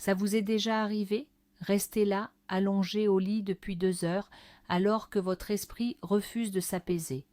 Ça vous est déjà arrivé? Restez là, allongé au lit depuis 2 heures, alors que votre esprit refuse de s'apaiser.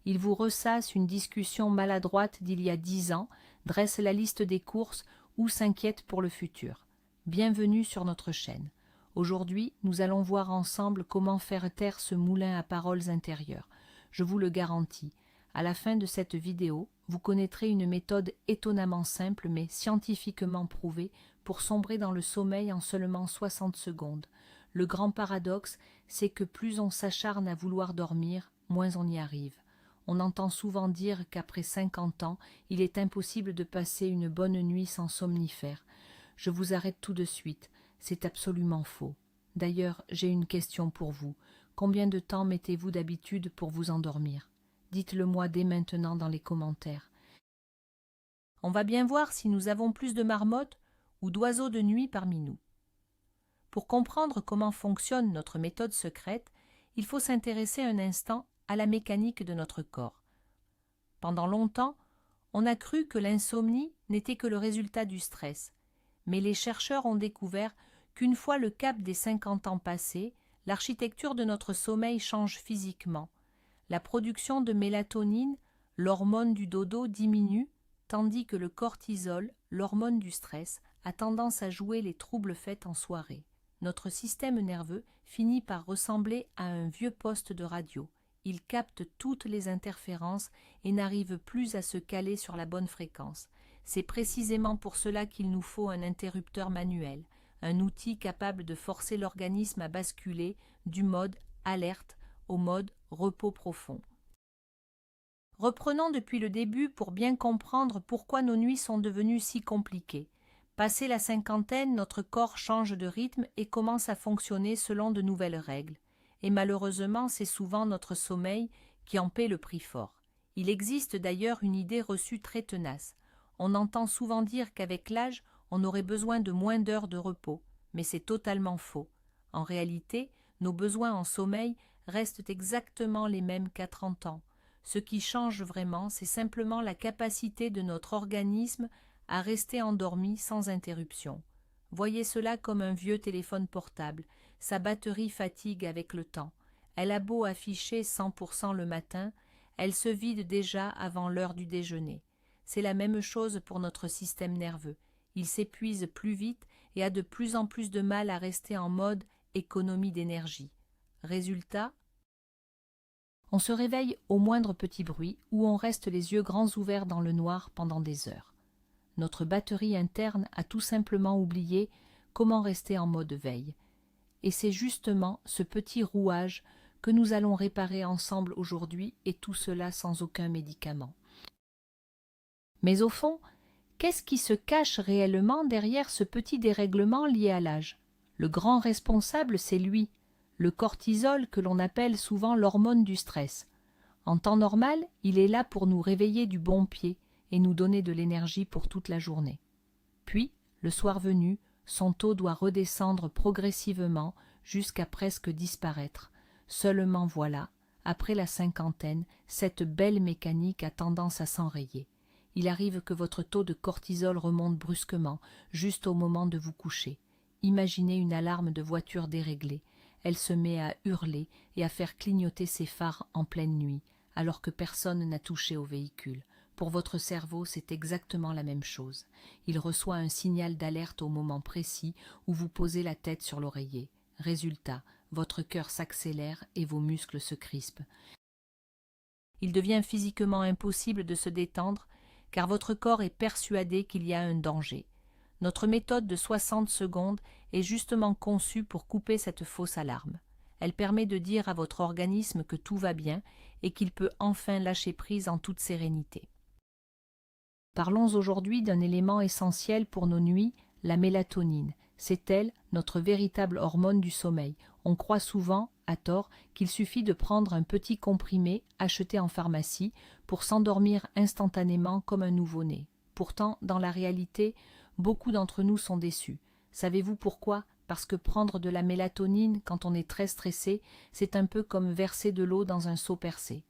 Il vous ressasse une discussion maladroite d'il y a 10 ans, dresse la liste des courses ou s'inquiète pour le futur. Bienvenue sur notre chaîne. Aujourd'hui, nous allons voir ensemble comment faire taire ce moulin à paroles intérieures. Je vous le garantis. À la fin de cette vidéo, vous connaîtrez une méthode étonnamment simple mais scientifiquement prouvée pour sombrer dans le sommeil en seulement 60 secondes. Le grand paradoxe, c'est que plus on s'acharne à vouloir dormir, moins on y arrive. On entend souvent dire qu'après 50 ans, il est impossible de passer une bonne nuit sans somnifère. Je vous arrête tout de suite, c'est absolument faux. D'ailleurs, j'ai une question pour vous. Combien de temps mettez-vous d'habitude pour vous endormir? Dites-le moi dès maintenant dans les commentaires. On va bien voir si nous avons plus de marmottes ou d'oiseaux de nuit parmi nous. Pour comprendre comment fonctionne notre méthode secrète, il faut s'intéresser un instant à la mécanique de notre corps. Pendant longtemps, on a cru que l'insomnie n'était que le résultat du stress, mais les chercheurs ont découvert qu'une fois le cap des 50 ans passé, l'architecture de notre sommeil change physiquement. La production de mélatonine, l'hormone du dodo, diminue, tandis que le cortisol, l'hormone du stress, a tendance à jouer les troubles faits en soirée. Notre système nerveux finit par ressembler à un vieux poste de radio. Il capte toutes les interférences et n'arrive plus à se caler sur la bonne fréquence. C'est précisément pour cela qu'il nous faut un interrupteur manuel, un outil capable de forcer l'organisme à basculer du mode alerte au mode repos profond. Reprenons depuis le début pour bien comprendre pourquoi nos nuits sont devenues si compliquées. Passé la cinquantaine, notre corps change de rythme et commence à fonctionner selon de nouvelles règles. Et malheureusement, c'est souvent notre sommeil qui en paie le prix fort. Il existe d'ailleurs une idée reçue très tenace. On entend souvent dire qu'avec l'âge, on aurait besoin de moins d'heures de repos, mais c'est totalement faux. En réalité, nos besoins en sommeil restent exactement les mêmes qu'à 30 ans. Ce qui change vraiment, c'est simplement la capacité de notre organisme à rester endormi sans interruption. Voyez cela comme un vieux téléphone portable. Sa batterie fatigue avec le temps. Elle a beau afficher 100% le matin, elle se vide déjà avant l'heure du déjeuner. C'est la même chose pour notre système nerveux. Il s'épuise plus vite et a de plus en plus de mal à rester en mode économie d'énergie. Résultat, on se réveille au moindre petit bruit ou on reste les yeux grands ouverts dans le noir pendant des heures. Notre batterie interne a tout simplement oublié comment rester en mode veille. Et c'est justement ce petit rouage que nous allons réparer ensemble aujourd'hui, et tout cela sans aucun médicament. Mais au fond, qu'est-ce qui se cache réellement derrière ce petit dérèglement lié à l'âge? Le grand responsable, c'est lui, le cortisol que l'on appelle souvent l'hormone du stress. En temps normal, il est là pour nous réveiller du bon pied et nous donner de l'énergie pour toute la journée. Puis, le soir venu, son taux doit redescendre progressivement jusqu'à presque disparaître. Seulement voilà, après la cinquantaine, cette belle mécanique a tendance à s'enrayer. Il arrive que votre taux de cortisol remonte brusquement, juste au moment de vous coucher. Imaginez une alarme de voiture déréglée. Elle se met à hurler et à faire clignoter ses phares en pleine nuit, alors que personne n'a touché au véhicule. Pour votre cerveau, c'est exactement la même chose. Il reçoit un signal d'alerte au moment précis où vous posez la tête sur l'oreiller. Résultat, votre cœur s'accélère et vos muscles se crispent. Il devient physiquement impossible de se détendre car votre corps est persuadé qu'il y a un danger. Notre méthode de 60 secondes est justement conçue pour couper cette fausse alarme. Elle permet de dire à votre organisme que tout va bien et qu'il peut enfin lâcher prise en toute sérénité. Parlons aujourd'hui d'un élément essentiel pour nos nuits, la mélatonine. C'est elle, notre véritable hormone du sommeil. On croit souvent, à tort, qu'il suffit de prendre un petit comprimé acheté en pharmacie pour s'endormir instantanément comme un nouveau-né. Pourtant, dans la réalité, beaucoup d'entre nous sont déçus. Savez-vous pourquoi? Parce que prendre de la mélatonine quand on est très stressé, c'est un peu comme verser de l'eau dans un seau percé.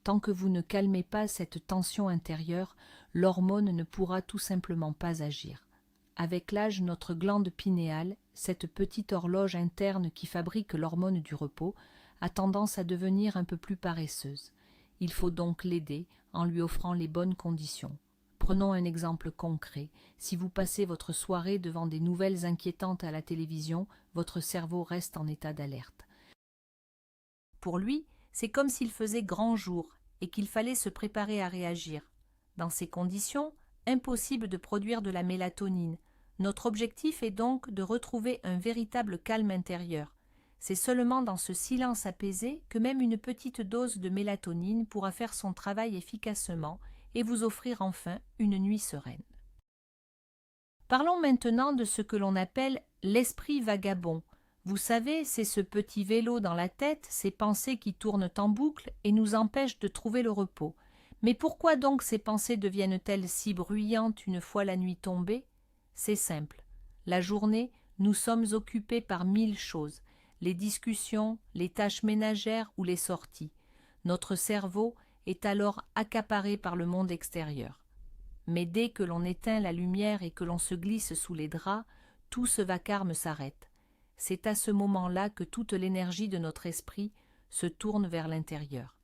Tant que vous ne calmez pas cette tension intérieure, l'hormone ne pourra tout simplement pas agir. Avec l'âge, notre glande pinéale, cette petite horloge interne qui fabrique l'hormone du repos, a tendance à devenir un peu plus paresseuse. Il faut donc l'aider en lui offrant les bonnes conditions. Prenons un exemple concret. Si vous passez votre soirée devant des nouvelles inquiétantes à la télévision, votre cerveau reste en état d'alerte. Pour lui, c'est comme s'il faisait grand jour et qu'il fallait se préparer à réagir. Dans ces conditions, impossible de produire de la mélatonine. Notre objectif est donc de retrouver un véritable calme intérieur. C'est seulement dans ce silence apaisé que même une petite dose de mélatonine pourra faire son travail efficacement et vous offrir enfin une nuit sereine. Parlons maintenant de ce que l'on appelle l'esprit vagabond. Vous savez, c'est ce petit vélo dans la tête, ces pensées qui tournent en boucle et nous empêchent de trouver le repos. Mais pourquoi donc ces pensées deviennent-elles si bruyantes une fois la nuit tombée? C'est simple. La journée, nous sommes occupés par 1000 choses, les discussions, les tâches ménagères ou les sorties. Notre cerveau est alors accaparé par le monde extérieur. Mais dès que l'on éteint la lumière et que l'on se glisse sous les draps, tout ce vacarme s'arrête. C'est à ce moment-là que toute l'énergie de notre esprit se tourne vers l'intérieur.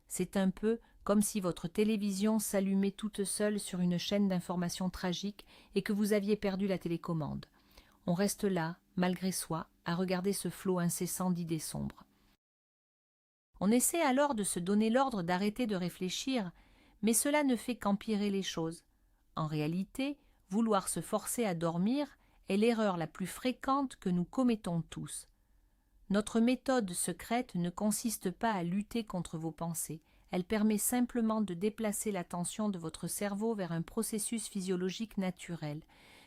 C'est un peu comme si votre télévision s'allumait toute seule sur une chaîne d'informations tragiques et que vous aviez perdu la télécommande. On reste là, malgré soi, à regarder ce flot incessant d'idées sombres. On essaie alors de se donner l'ordre d'arrêter de réfléchir, mais cela ne fait qu'empirer les choses. En réalité, vouloir se forcer à dormir est l'erreur la plus fréquente que nous commettons tous. Notre méthode secrète ne consiste pas à lutter contre vos pensées, elle permet simplement de déplacer l'attention de votre cerveau vers un processus physiologique naturel.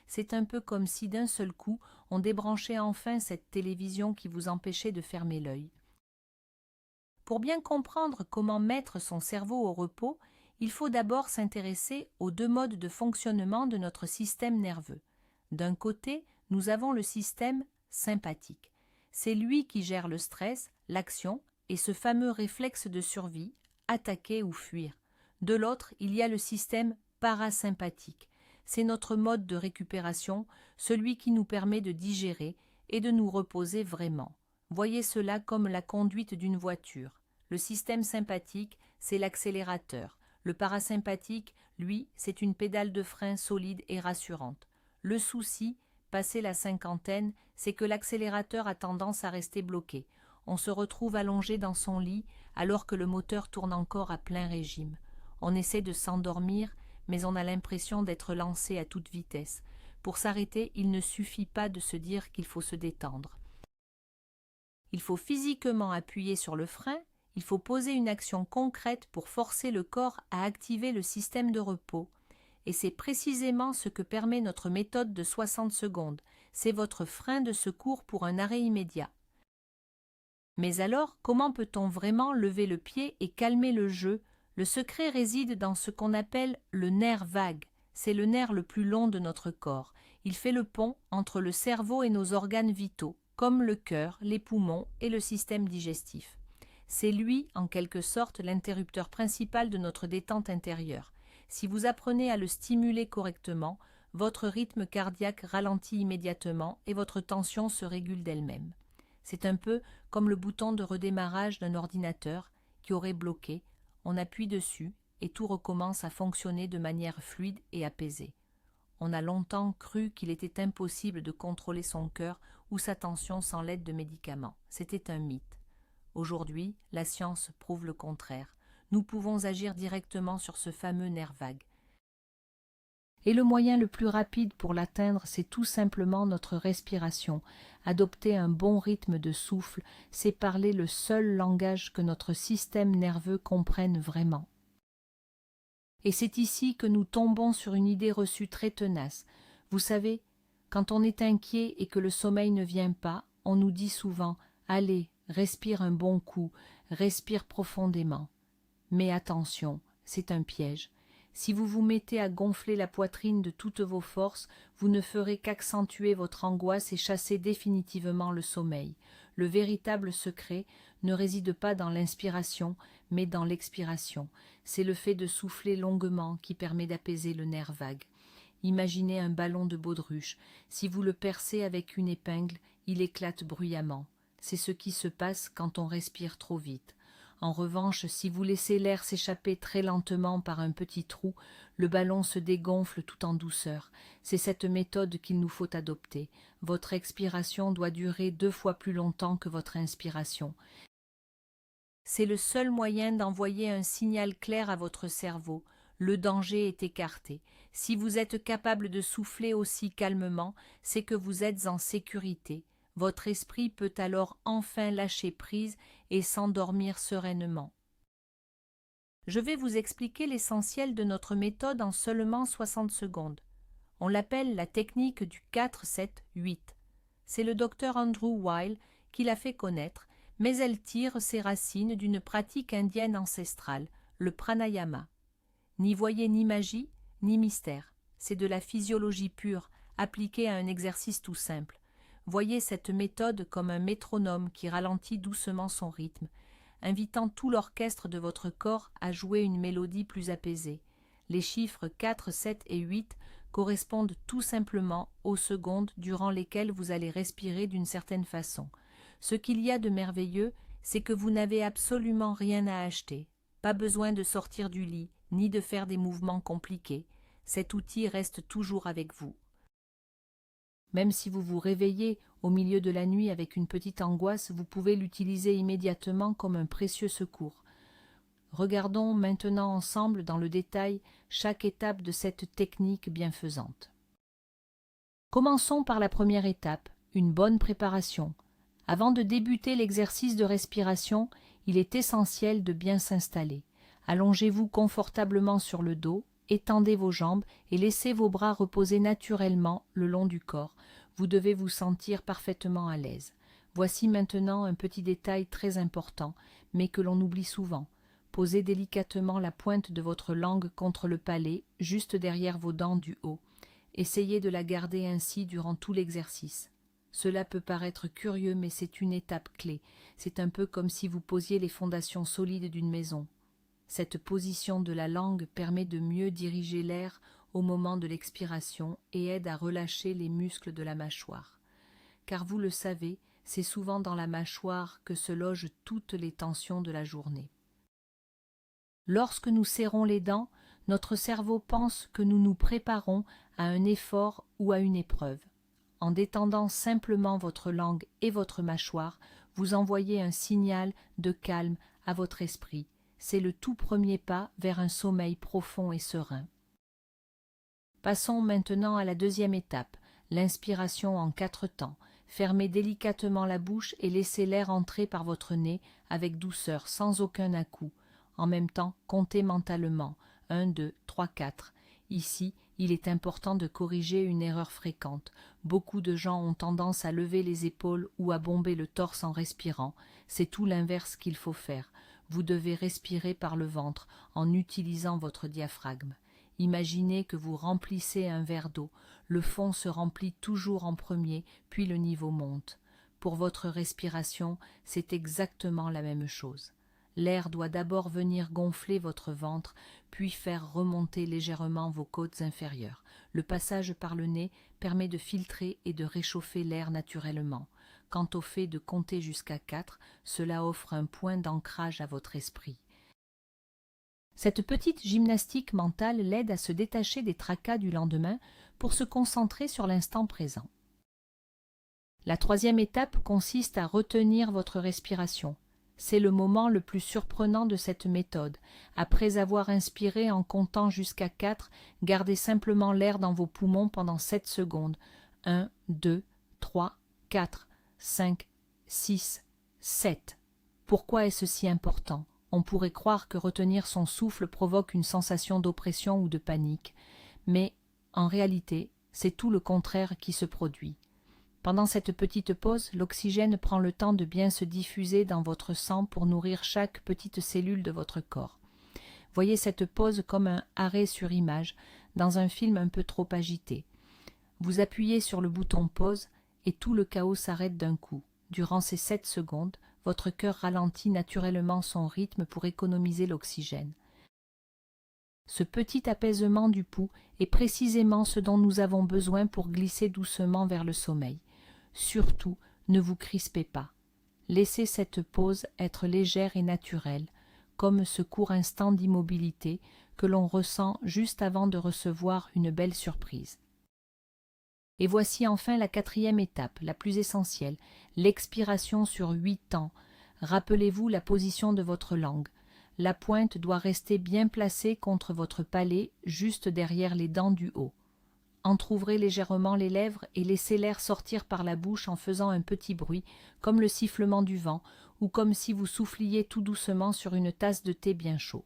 C'est un peu comme si d'un seul coup on débranchait enfin cette télévision qui vous empêchait de fermer l'œil. Pour bien comprendre comment mettre son cerveau au repos, il faut d'abord s'intéresser aux deux modes de fonctionnement de notre système nerveux. D'un côté, nous avons le système sympathique. C'est lui qui gère le stress, l'action et ce fameux réflexe de survie, attaquer ou fuir. De l'autre, il y a le système parasympathique. C'est notre mode de récupération, celui qui nous permet de digérer et de nous reposer vraiment. Voyez cela comme la conduite d'une voiture. Le système sympathique, c'est l'accélérateur. Le parasympathique, lui, c'est une pédale de frein solide et rassurante. Le souci, passé la cinquantaine, c'est que l'accélérateur a tendance à rester bloqué. On se retrouve allongé dans son lit alors que le moteur tourne encore à plein régime. On essaie de s'endormir, mais on a l'impression d'être lancé à toute vitesse. Pour s'arrêter, il ne suffit pas de se dire qu'il faut se détendre. Il faut physiquement appuyer sur le frein, il faut poser une action concrète pour forcer le corps à activer le système de repos. Et c'est précisément ce que permet notre méthode de 60 secondes. C'est votre frein de secours pour un arrêt immédiat. Mais alors, comment peut-on vraiment lever le pied et calmer le jeu? Le secret réside dans ce qu'on appelle le nerf vague. C'est le nerf le plus long de notre corps. Il fait le pont entre le cerveau et nos organes vitaux, comme le cœur, les poumons et le système digestif. C'est lui, en quelque sorte, l'interrupteur principal de notre détente intérieure. Si vous apprenez à le stimuler correctement, votre rythme cardiaque ralentit immédiatement et votre tension se régule d'elle-même. C'est un peu comme le bouton de redémarrage d'un ordinateur qui aurait bloqué. On appuie dessus et tout recommence à fonctionner de manière fluide et apaisée. On a longtemps cru qu'il était impossible de contrôler son cœur ou sa tension sans l'aide de médicaments. C'était un mythe. Aujourd'hui, la science prouve le contraire. Nous pouvons agir directement sur ce fameux nerf vague. Et le moyen le plus rapide pour l'atteindre, c'est tout simplement notre respiration. Adopter un bon rythme de souffle, c'est parler le seul langage que notre système nerveux comprenne vraiment. Et c'est ici que nous tombons sur une idée reçue très tenace. Vous savez, quand on est inquiet et que le sommeil ne vient pas, on nous dit souvent « Allez, respire un bon coup, respire profondément ». Mais attention, c'est un piège. Si vous vous mettez à gonfler la poitrine de toutes vos forces, vous ne ferez qu'accentuer votre angoisse et chasser définitivement le sommeil. Le véritable secret ne réside pas dans l'inspiration, mais dans l'expiration. C'est le fait de souffler longuement qui permet d'apaiser le nerf vague. Imaginez un ballon de baudruche. Si vous le percez avec une épingle, il éclate bruyamment. C'est ce qui se passe quand on respire trop vite. En revanche, si vous laissez l'air s'échapper très lentement par un petit trou, le ballon se dégonfle tout en douceur. C'est cette méthode qu'il nous faut adopter. Votre expiration doit durer 2 fois plus longtemps que votre inspiration. C'est le seul moyen d'envoyer un signal clair à votre cerveau. Le danger est écarté. Si vous êtes capable de souffler aussi calmement, c'est que vous êtes en sécurité. Votre esprit peut alors enfin lâcher prise et s'endormir sereinement. Je vais vous expliquer l'essentiel de notre méthode en seulement 60 secondes. On l'appelle la technique du 4-7-8. C'est le docteur Andrew Weil qui l'a fait connaître, mais elle tire ses racines d'une pratique indienne ancestrale, le pranayama. N'y voyez ni magie, ni mystère. C'est de la physiologie pure, appliquée à un exercice tout simple. Voyez cette méthode comme un métronome qui ralentit doucement son rythme, invitant tout l'orchestre de votre corps à jouer une mélodie plus apaisée. Les chiffres 4, 7 et 8 correspondent tout simplement aux secondes durant lesquelles vous allez respirer d'une certaine façon. Ce qu'il y a de merveilleux, c'est que vous n'avez absolument rien à acheter. Pas besoin de sortir du lit, ni de faire des mouvements compliqués. Cet outil reste toujours avec vous. Même si vous vous réveillez au milieu de la nuit avec une petite angoisse, vous pouvez l'utiliser immédiatement comme un précieux secours. Regardons maintenant ensemble dans le détail chaque étape de cette technique bienfaisante. Commençons par la première étape, une bonne préparation. Avant de débuter l'exercice de respiration, il est essentiel de bien s'installer. Allongez-vous confortablement sur le dos, étendez vos jambes et laissez vos bras reposer naturellement le long du corps. Vous devez vous sentir parfaitement à l'aise. Voici maintenant un petit détail très important, mais que l'on oublie souvent. Posez délicatement la pointe de votre langue contre le palais, juste derrière vos dents du haut. Essayez de la garder ainsi durant tout l'exercice. Cela peut paraître curieux, mais c'est une étape clé. C'est un peu comme si vous posiez les fondations solides d'une maison. Cette position de la langue permet de mieux diriger l'air au moment de l'expiration et aide à relâcher les muscles de la mâchoire. Car vous le savez, c'est souvent dans la mâchoire que se logent toutes les tensions de la journée. Lorsque nous serrons les dents, notre cerveau pense que nous nous préparons à un effort ou à une épreuve. En détendant simplement votre langue et votre mâchoire, vous envoyez un signal de calme à votre esprit. C'est le tout premier pas vers un sommeil profond et serein. Passons maintenant à la deuxième étape, l'inspiration en 4 temps. Fermez délicatement la bouche et laissez l'air entrer par votre nez avec douceur, sans aucun à-coup. En même temps, comptez mentalement. 1, 2, 3, 4. Ici, il est important de corriger une erreur fréquente. Beaucoup de gens ont tendance à lever les épaules ou à bomber le torse en respirant. C'est tout l'inverse qu'il faut faire. Vous devez respirer par le ventre en utilisant votre diaphragme. Imaginez que vous remplissez un verre d'eau. Le fond se remplit toujours en premier, puis le niveau monte. Pour votre respiration, c'est exactement la même chose. L'air doit d'abord venir gonfler votre ventre, puis faire remonter légèrement vos côtes inférieures. Le passage par le nez permet de filtrer et de réchauffer l'air naturellement. Quant au fait de compter jusqu'à 4, cela offre un point d'ancrage à votre esprit. Cette petite gymnastique mentale l'aide à se détacher des tracas du lendemain pour se concentrer sur l'instant présent. La troisième étape consiste à retenir votre respiration. C'est le moment le plus surprenant de cette méthode. Après avoir inspiré en comptant jusqu'à 4, gardez simplement l'air dans vos poumons pendant 7 secondes. 1, 2, 3, 4, 5, 6, 7. Pourquoi est-ce si important ? On pourrait croire que retenir son souffle provoque une sensation d'oppression ou de panique. Mais, en réalité, c'est tout le contraire qui se produit. Pendant cette petite pause, l'oxygène prend le temps de bien se diffuser dans votre sang pour nourrir chaque petite cellule de votre corps. Voyez cette pause comme un arrêt sur image dans un film un peu trop agité. Vous appuyez sur le bouton pause et tout le chaos s'arrête d'un coup. Durant ces 7 secondes, votre cœur ralentit naturellement son rythme pour économiser l'oxygène. Ce petit apaisement du pouls est précisément ce dont nous avons besoin pour glisser doucement vers le sommeil. Surtout, ne vous crispez pas. Laissez cette pause être légère et naturelle, comme ce court instant d'immobilité que l'on ressent juste avant de recevoir une belle surprise. Et voici enfin la quatrième étape, la plus essentielle, l'expiration sur 8 temps. Rappelez-vous la position de votre langue. La pointe doit rester bien placée contre votre palais, juste derrière les dents du haut. Entr'ouvrez légèrement les lèvres et laissez l'air sortir par la bouche en faisant un petit bruit, comme le sifflement du vent, ou comme si vous souffliez tout doucement sur une tasse de thé bien chaud.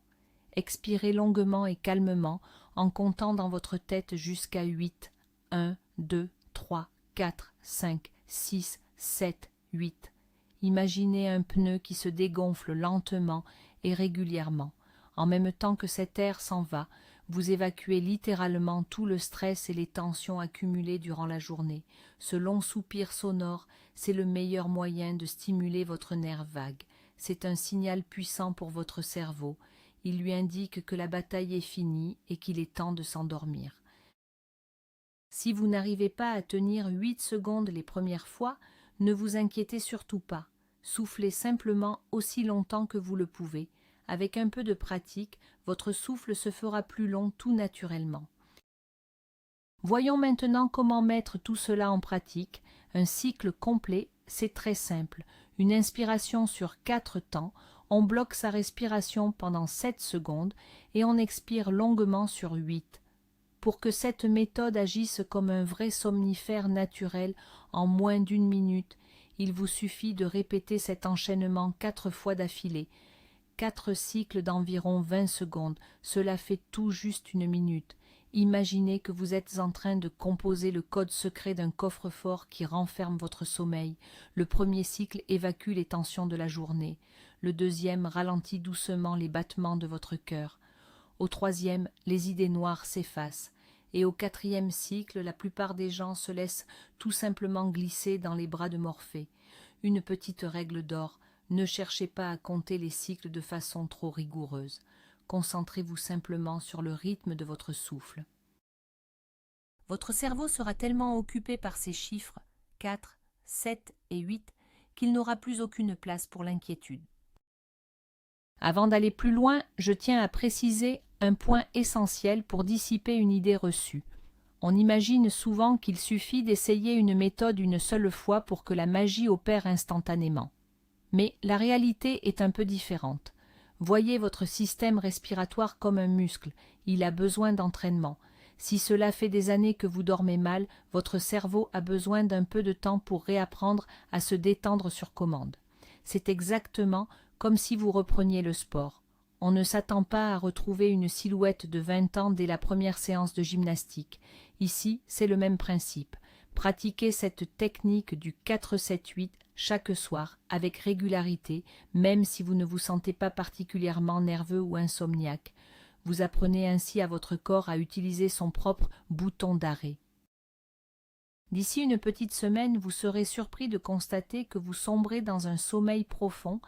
Expirez longuement et calmement, en comptant dans votre tête jusqu'à 8. 1, 2, 3, 4, 5, 6, 7, 8. Imaginez un pneu qui se dégonfle lentement et régulièrement. En même temps que cet air s'en va, vous évacuez littéralement tout le stress et les tensions accumulées durant la journée. Ce long soupir sonore, c'est le meilleur moyen de stimuler votre nerf vague. C'est un signal puissant pour votre cerveau. Il lui indique que la bataille est finie et qu'il est temps de s'endormir. Si vous n'arrivez pas à tenir 8 secondes les premières fois, ne vous inquiétez surtout pas. Soufflez simplement aussi longtemps que vous le pouvez. Avec un peu de pratique, votre souffle se fera plus long tout naturellement. Voyons maintenant comment mettre tout cela en pratique. Un cycle complet, c'est très simple. Une inspiration sur 4 temps, on bloque sa respiration pendant 7 secondes et on expire longuement sur 8. Pour que cette méthode agisse comme un vrai somnifère naturel en moins d'1 minute, il vous suffit de répéter cet enchaînement 4 fois d'affilée. 4 cycles d'environ 20 secondes, cela fait tout juste 1 minute. Imaginez que vous êtes en train de composer le code secret d'un coffre-fort qui renferme votre sommeil. Le premier cycle évacue les tensions de la journée. Le deuxième ralentit doucement les battements de votre cœur. Au troisième, les idées noires s'effacent. Et au quatrième cycle, la plupart des gens se laissent tout simplement glisser dans les bras de Morphée. Une petite règle d'or, ne cherchez pas à compter les cycles de façon trop rigoureuse. Concentrez-vous simplement sur le rythme de votre souffle. Votre cerveau sera tellement occupé par ces chiffres, 4, 7 et 8, qu'il n'aura plus aucune place pour l'inquiétude. Avant d'aller plus loin, je tiens à préciser un point essentiel pour dissiper une idée reçue. On imagine souvent qu'il suffit d'essayer une méthode une seule fois pour que la magie opère instantanément. Mais la réalité est un peu différente. Voyez votre système respiratoire comme un muscle, il a besoin d'entraînement. Si cela fait des années que vous dormez mal, votre cerveau a besoin d'un peu de temps pour réapprendre à se détendre sur commande. C'est exactement comme si vous repreniez le sport. On ne s'attend pas à retrouver une silhouette de 20 ans dès la première séance de gymnastique. Ici, c'est le même principe. Pratiquez cette technique du 4-7-8 chaque soir avec régularité, même si vous ne vous sentez pas particulièrement nerveux ou insomniaque. Vous apprenez ainsi à votre corps à utiliser son propre bouton d'arrêt. D'ici une petite semaine, vous serez surpris de constater que vous sombrez dans un sommeil profond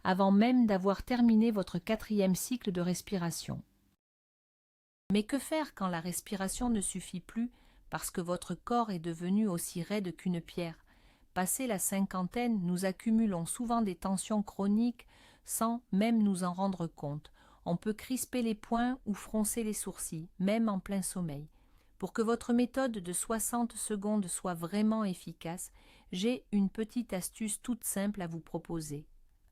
avant même d'avoir terminé votre 4e cycle de respiration. Mais que faire quand la respiration ne suffit plus parce que votre corps est devenu aussi raide qu'une pierre? Passé la cinquantaine, nous accumulons souvent des tensions chroniques sans même nous en rendre compte. On peut crisper les poings ou froncer les sourcils, même en plein sommeil. Pour que votre méthode de 60 secondes soit vraiment efficace, j'ai une petite astuce toute simple à vous proposer.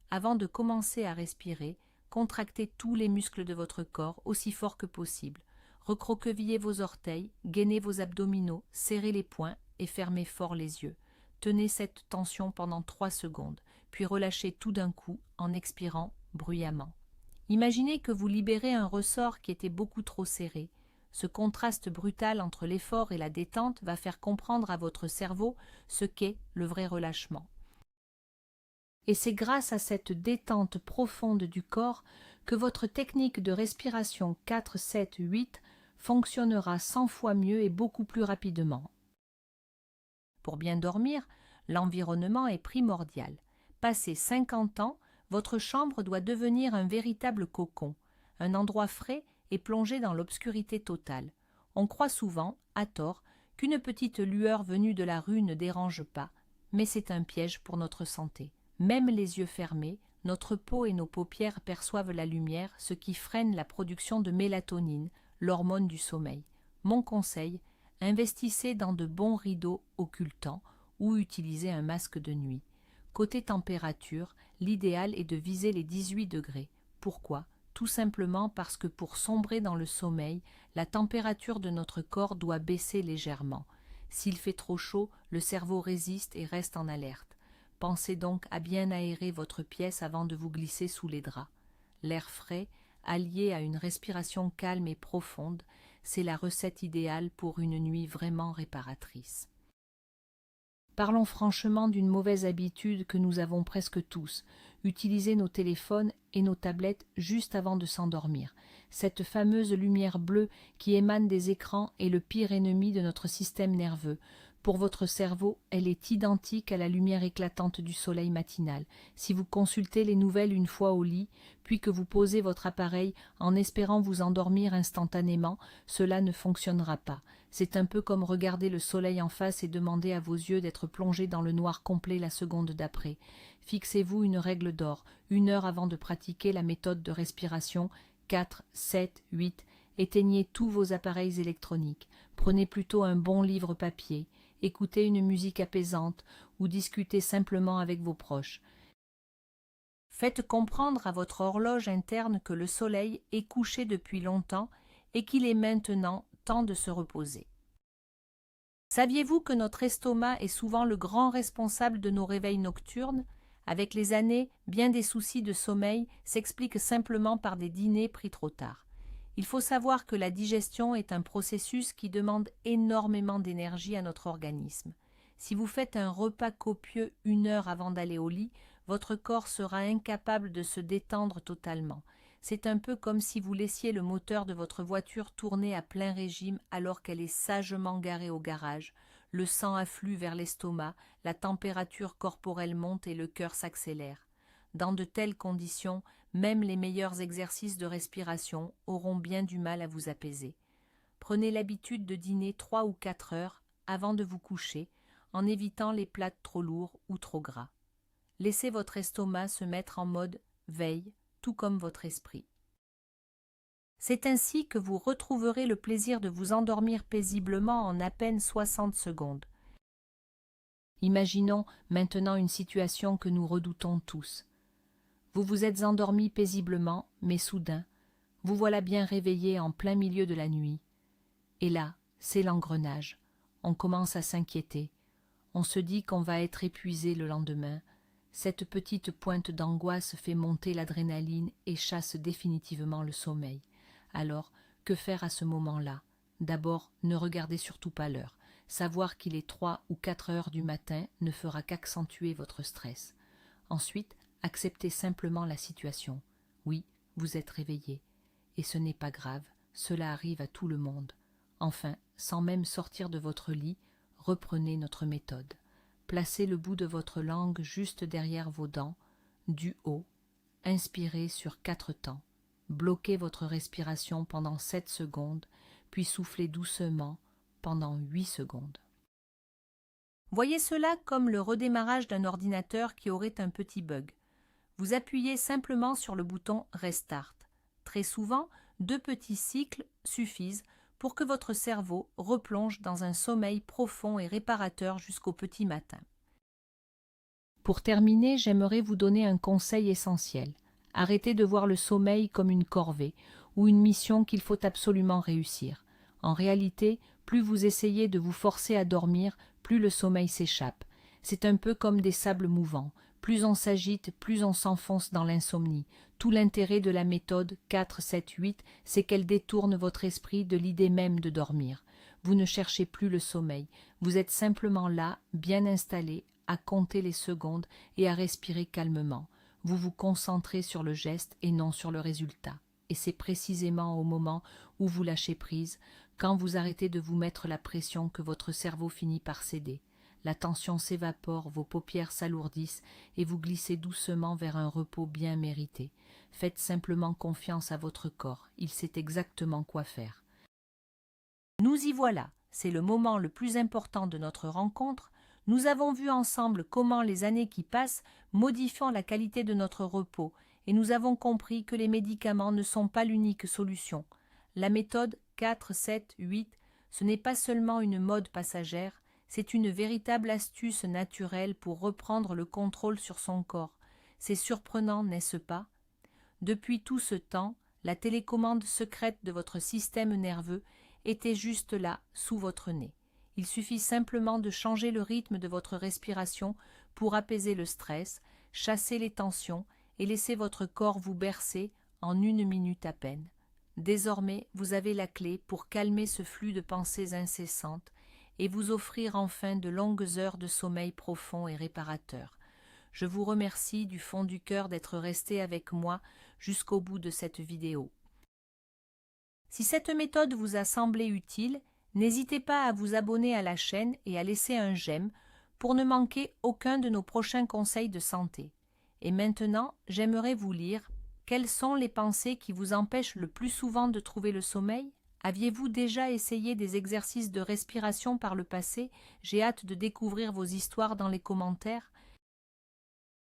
Avant de commencer à respirer, contractez tous les muscles de votre corps aussi fort que possible. Recroquevillez vos orteils, gainez vos abdominaux, serrez les poings et fermez fort les yeux. Tenez cette tension pendant 3 secondes, puis relâchez tout d'un coup en expirant bruyamment. Imaginez que vous libérez un ressort qui était beaucoup trop serré. Ce contraste brutal entre l'effort et la détente va faire comprendre à votre cerveau ce qu'est le vrai relâchement. Et c'est grâce à cette détente profonde du corps que votre technique de respiration 4-7-8 fonctionnera 100 fois mieux et beaucoup plus rapidement. Pour bien dormir, l'environnement est primordial. Passé 50 ans, votre chambre doit devenir un véritable cocon, un endroit frais et plongé dans l'obscurité totale. On croit souvent, à tort, qu'une petite lueur venue de la rue ne dérange pas, mais c'est un piège pour notre santé. Même les yeux fermés, notre peau et nos paupières perçoivent la lumière, ce qui freine la production de mélatonine, l'hormone du sommeil. Mon conseil, investissez dans de bons rideaux occultants ou utilisez un masque de nuit. Côté température, l'idéal est de viser les 18 degrés. Pourquoi ? Tout simplement parce que pour sombrer dans le sommeil, la température de notre corps doit baisser légèrement. S'il fait trop chaud, le cerveau résiste et reste en alerte. Pensez donc à bien aérer votre pièce avant de vous glisser sous les draps. L'air frais, allié à une respiration calme et profonde, c'est la recette idéale pour une nuit vraiment réparatrice. Parlons franchement d'une mauvaise habitude que nous avons presque tous, utiliser nos téléphones et nos tablettes juste avant de s'endormir. Cette fameuse lumière bleue qui émane des écrans est le pire ennemi de notre système nerveux. Pour votre cerveau, elle est identique à la lumière éclatante du soleil matinal. Si vous consultez les nouvelles une fois au lit, puis que vous posez votre appareil en espérant vous endormir instantanément, cela ne fonctionnera pas. C'est un peu comme regarder le soleil en face et demander à vos yeux d'être plongés dans le noir complet la seconde d'après. Fixez-vous une règle d'or, 1 heure avant de pratiquer la méthode de respiration, 4, 7, 8, éteignez tous vos appareils électroniques. Prenez plutôt un bon livre papier, écoutez une musique apaisante ou discutez simplement avec vos proches. Faites comprendre à votre horloge interne que le soleil est couché depuis longtemps et qu'il est maintenant temps de se reposer. Saviez-vous que notre estomac est souvent le grand responsable de nos réveils nocturnes ? Avec les années, bien des soucis de sommeil s'expliquent simplement par des dîners pris trop tard. Il faut savoir que la digestion est un processus qui demande énormément d'énergie à notre organisme. Si vous faites un repas copieux 1 heure avant d'aller au lit, votre corps sera incapable de se détendre totalement. C'est un peu comme si vous laissiez le moteur de votre voiture tourner à plein régime alors qu'elle est sagement garée au garage. Le sang afflue vers l'estomac, la température corporelle monte et le cœur s'accélère. Dans de telles conditions, même les meilleurs exercices de respiration auront bien du mal à vous apaiser. Prenez l'habitude de dîner 3 ou 4 heures avant de vous coucher, en évitant les plats trop lourds ou trop gras. Laissez votre estomac se mettre en mode veille, tout comme votre esprit. C'est ainsi que vous retrouverez le plaisir de vous endormir paisiblement en à peine 60 secondes. Imaginons maintenant une situation que nous redoutons tous. Vous vous êtes endormi paisiblement, mais soudain, vous voilà bien réveillé en plein milieu de la nuit. Et là, c'est l'engrenage. On commence à s'inquiéter. On se dit qu'on va être épuisé le lendemain. Cette petite pointe d'angoisse fait monter l'adrénaline et chasse définitivement le sommeil. Alors, que faire à ce moment-là ? D'abord, ne regardez surtout pas l'heure. Savoir qu'il est 3 ou 4 heures du matin ne fera qu'accentuer votre stress. Ensuite, acceptez simplement la situation. Oui, vous êtes réveillé. Et ce n'est pas grave, cela arrive à tout le monde. Enfin, sans même sortir de votre lit, reprenez notre méthode. Placez le bout de votre langue juste derrière vos dents, du haut. Inspirez sur 4 temps. Bloquez votre respiration pendant 7 secondes, puis soufflez doucement pendant 8 secondes. Voyez cela comme le redémarrage d'un ordinateur qui aurait un petit bug. Vous appuyez simplement sur le bouton Restart. Très souvent, 2 petits cycles suffisent pour que votre cerveau replonge dans un sommeil profond et réparateur jusqu'au petit matin. Pour terminer, j'aimerais vous donner un conseil essentiel. Arrêtez de voir le sommeil comme une corvée ou une mission qu'il faut absolument réussir. En réalité, plus vous essayez de vous forcer à dormir, plus le sommeil s'échappe. C'est un peu comme des sables mouvants. Plus on s'agite, plus on s'enfonce dans l'insomnie. Tout l'intérêt de la méthode 4-7-8, c'est qu'elle détourne votre esprit de l'idée même de dormir. Vous ne cherchez plus le sommeil. Vous êtes simplement là, bien installé, à compter les secondes et à respirer calmement. Vous vous concentrez sur le geste et non sur le résultat. Et c'est précisément au moment où vous lâchez prise, quand vous arrêtez de vous mettre la pression, que votre cerveau finit par céder. La tension s'évapore, vos paupières s'alourdissent et vous glissez doucement vers un repos bien mérité. Faites simplement confiance à votre corps, il sait exactement quoi faire. Nous y voilà, c'est le moment le plus important de notre rencontre. Nous avons vu ensemble comment les années qui passent modifient la qualité de notre repos et nous avons compris que les médicaments ne sont pas l'unique solution. La méthode 4-7-8, ce n'est pas seulement une mode passagère, c'est une véritable astuce naturelle pour reprendre le contrôle sur son corps. C'est surprenant, n'est-ce pas? Depuis tout ce temps, la télécommande secrète de votre système nerveux était juste là, sous votre nez. Il suffit simplement de changer le rythme de votre respiration pour apaiser le stress, chasser les tensions et laisser votre corps vous bercer en 1 minute à peine. Désormais, vous avez la clé pour calmer ce flux de pensées incessantes et vous offrir enfin de longues heures de sommeil profond et réparateur. Je vous remercie du fond du cœur d'être resté avec moi jusqu'au bout de cette vidéo. Si cette méthode vous a semblé utile, n'hésitez pas à vous abonner à la chaîne et à laisser un j'aime pour ne manquer aucun de nos prochains conseils de santé. Et maintenant, j'aimerais vous lire « Quelles sont les pensées qui vous empêchent le plus souvent de trouver le sommeil ?» Aviez-vous déjà essayé des exercices de respiration par le passé? J'ai hâte de découvrir vos histoires dans les commentaires.